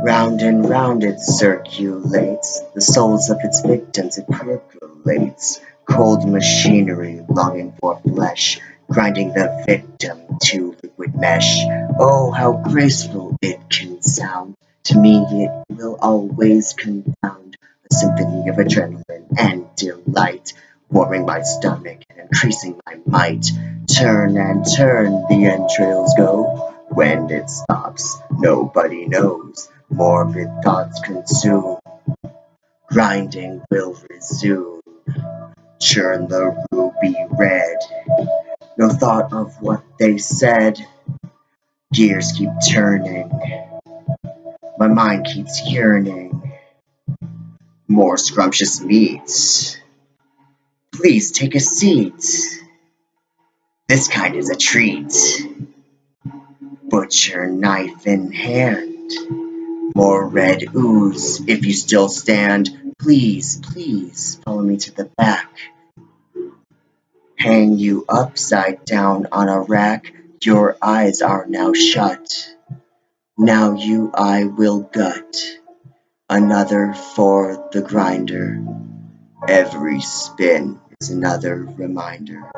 Round and round it circulates, the souls of its victims it percolates. Cold machinery longing for flesh, grinding the victim to liquid mesh. Oh, how graceful it can sound. To me it will always confound a symphony of adrenaline and delight, warming my stomach and increasing my might. Turn and turn the entrails go. When it stops, nobody knows. Morbid thoughts consume, grinding will resume. Churn the ruby red, no thought of what they said. Gears keep turning, my mind keeps yearning. More scrumptious meat. Please take a seat. This kind is a treat. Butcher knife in hand. More red ooze. If you still stand, please, please follow me to the back. Hang you upside down on a rack. Your eyes are now shut. Now you I will gut. Another for the grinder. Every spin is another reminder.